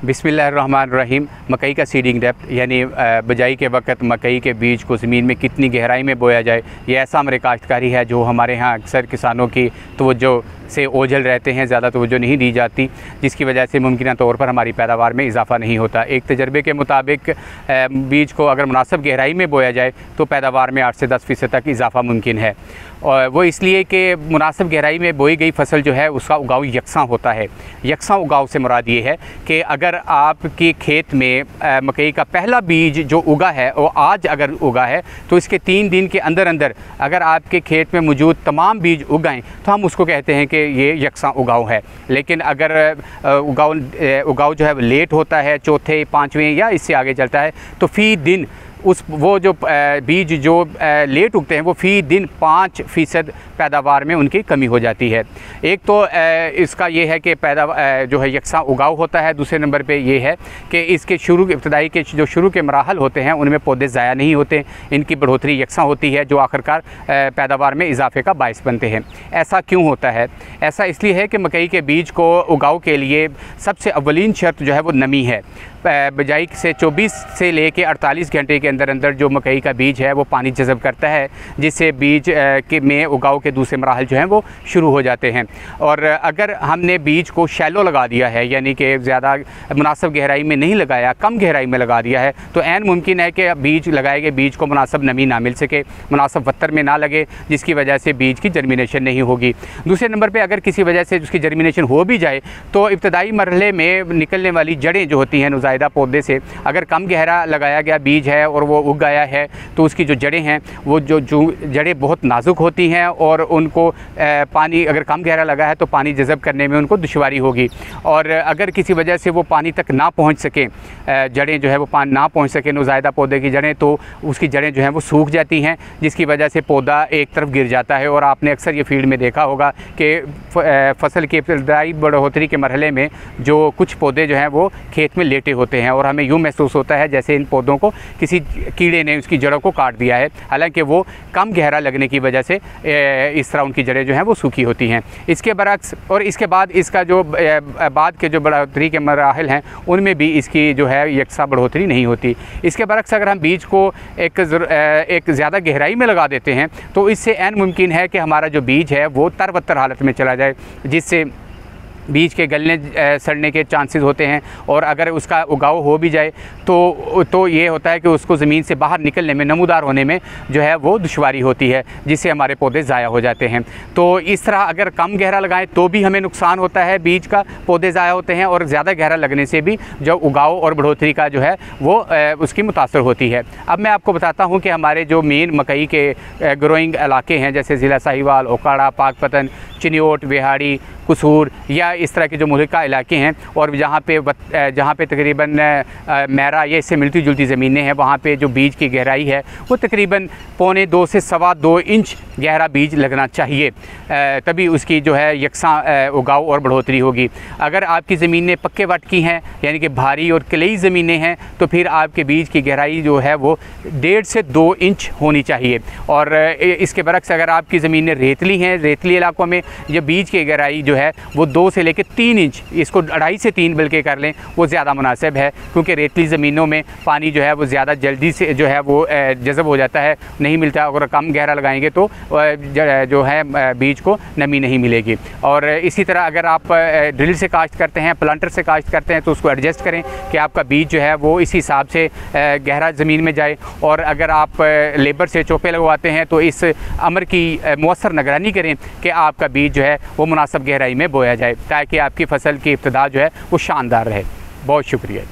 बिस्मिल्लाहिर्रहमानिर्रहीम। मकई का सीडिंग डेप्थ यानी बिजाई के वक्त मकई के बीज को ज़मीन में कितनी गहराई में बोया जाए, ये ऐसा हमारे काश्तकारी है जो हमारे यहाँ अक्सर किसानों की तवज्जो से ओझल रहते हैं, ज़्यादा तवज्जो नहीं दी जाती, जिसकी वजह से मुमकिन तौर पर हमारी पैदावार में इजाफ़ा नहीं होता। एक तजर्बे के मुताबिक बीज को अगर मुनासिब गहराई में बोया जाए तो पैदावार में 8 से 10% तक इजाफ़ा मुमकिन है। और वो इसलिए कि मुनासिब गहराई में बोई गई फसल जो है उसका उगाव यकसां होता है। यकसां उगाव से मुराद ये है कि अगर आपके खेत में मकई का पहला बीज जो उगा है वो आज अगर उगा है तो इसके 3 दिन के अंदर अंदर अगर आपके खेत में मौजूद तमाम बीज उगाएं तो हम उसको कहते हैं कि ये यकसां उगाव है। लेकिन अगर उगाव जो है लेट होता है, चौथे 5वें या इससे आगे चलता है, तो फ़ी दिन वो जो बीज जो लेट उगते हैं वो फ़ी दिन 5% पैदावार में उनकी कमी हो जाती है। एक तो इसका ये है कि जो है यकसां उगाव होता है। दूसरे नंबर पे ये है कि इसके इब्तदाई के जो शुरू के मराहल होते हैं उनमें पौधे ज़ाया नहीं होते, इनकी बढ़ोतरी यकसां होती है जो आखिरकार पैदावार में इजाफे का बायस बनते हैं। ऐसा क्यों होता है? ऐसा इसलिए है कि मकई के बीज को उगाव के लिए सबसे अव्वलीन शर्त जो है वो नमी है। बिजाई से 24 से लेकर 48 घंटे के अंदर अंदर जो मकई का बीज है वो पानी जज़ब करता है, जिससे बीज में उगाव के दूसरे मराहल जो हैं वो शुरू हो जाते हैं। और अगर हमने बीज को शैलो लगा दिया है, यानी कि ज़्यादा मुनासिब गहराई में नहीं लगाया, कम गहराई में लगा दिया है, तो ऐन मुमकिन है कि बीज लगाए गए बीज को मुनासिब नमी ना मिल सके, मुनासिब वत्तर में ना लगे, जिसकी वजह से बीज की जर्मिनेशन नहीं होगी। दूसरे नंबर पर अगर किसी वजह से उसकी जर्मिनेशन हो भी जाए तो इब्तदाई मरहले में निकलने वाली जड़ें जो होती हैं नुज़ायदा पौधे से, अगर कम गहरा लगाया गया बीज है और वो उग गया है तो उसकी जो जड़ें हैं वो जो जड़ें बहुत नाजुक होती हैं और उनको पानी अगर कम गहरा लगा है तो पानी जज़ब करने में उनको दुश्वारी होगी। और अगर किसी वजह से वो पानी तक ना पहुंच सकें, जड़ें जो है वो पानी ना पहुंच सकें नुज़ायदा पौधे की जड़ें, तो उसकी जड़ें जो हैं वो सूख जाती हैं, जिसकी वजह से पौधा एक तरफ गिर जाता है। और आपने अक्सर ये फील्ड में देखा होगा कि फसल की इब्तदाई बढ़ोतरी के मरहले में जो कुछ पौधे जो हैं वो खेत में लेटे होते हैं और हमें यूँ महसूस होता है जैसे इन पौधों को किसी कीड़े ने उसकी जड़ों को काट दिया है, हालांकि वो कम गहरा लगने की वजह से इस तरह उनकी जड़ें जो हैं वो सूखी होती हैं। इसके बरक्स और इसके बाद इसका जो बाद के जो बढ़ोतरी के मराहल हैं उनमें भी इसकी जो है यकसा बढ़ोतरी नहीं होती। इसके बरक्स अगर हम बीज को एक ज़्यादा गहराई में लगा देते हैं तो इससे ऐन मुमकिन है कि हमारा जो बीज है वो तरबतर हालत में चला जाए, जिससे बीज के गलने सड़ने के चांसेस होते हैं। और अगर उसका उगाव हो भी जाए तो ये होता है कि उसको ज़मीन से बाहर निकलने में, नमूदार होने में जो है वो दुश्वारी होती है, जिससे हमारे पौधे ज़ाया हो जाते हैं। तो इस तरह अगर कम गहरा लगाएं तो भी हमें नुकसान होता है बीज का, पौधे ज़ाया होते हैं, और ज़्यादा गहरा लगने से भी जो उगाव और बढ़ोतरी का जो है वो उसकी मुतासर होती है। अब मैं आपको बताता हूँ कि हमारे जो मेन मकई के ग्रोइंग इलाके हैं जैसे ज़िला साहिवाल, ओकाड़ा, पाकपतन, चिन्योट, विहाड़ी, कसूर या इस तरह के जो मुल्का इलाके हैं और जहाँ पे तकरीबन मैरा या इससे मिलती जुलती ज़मीनें हैं, वहाँ पे जो बीज की गहराई है वो तकरीबन 1.25 से 2.25 इंच गहरा बीज लगना चाहिए, तभी उसकी जो है यकसां उगाव और बढ़ोतरी होगी। अगर आपकी ज़मीनें पक्के वट की हैं यानी कि भारी और क्लेई ज़मीनें हैं तो फिर आपके बीज की गहराई जो है वो 1.5 से 2 इंच होनी चाहिए। और इसके बरक्स अगर आपकी ज़मीनें रेतली हैं, रेतली इलाकों में ये बीज की गहराई जो है वो 2 से लेकर 3 इंच, इसको 2.5 से 3 बल्कि कर लें, वो ज़्यादा मुनासिब है, क्योंकि रेतली ज़मीनों में पानी जो है वो ज़्यादा जल्दी से जो है वो जज़ब हो जाता है, नहीं मिलता। अगर कम गहरा लगाएंगे तो जो है बीज को नमी नहीं मिलेगी। और इसी तरह अगर आप ड्रिल से काश्त करते हैं, प्लांटर से काश्त करते हैं, तो उसको एडजस्ट करें कि आपका बीज जो है वो इस हिसाब से गहरा ज़मीन में जाए। और अगर आप लेबर से चौपे लगवाते हैं तो इस अमर की मौसर निगरानी करें कि आपका बीज जो है वो मुनासिब गहराई में बोया जाए, ताकि आपकी फसल की इब्तिदा जो है वो शानदार रहे। बहुत शुक्रिया।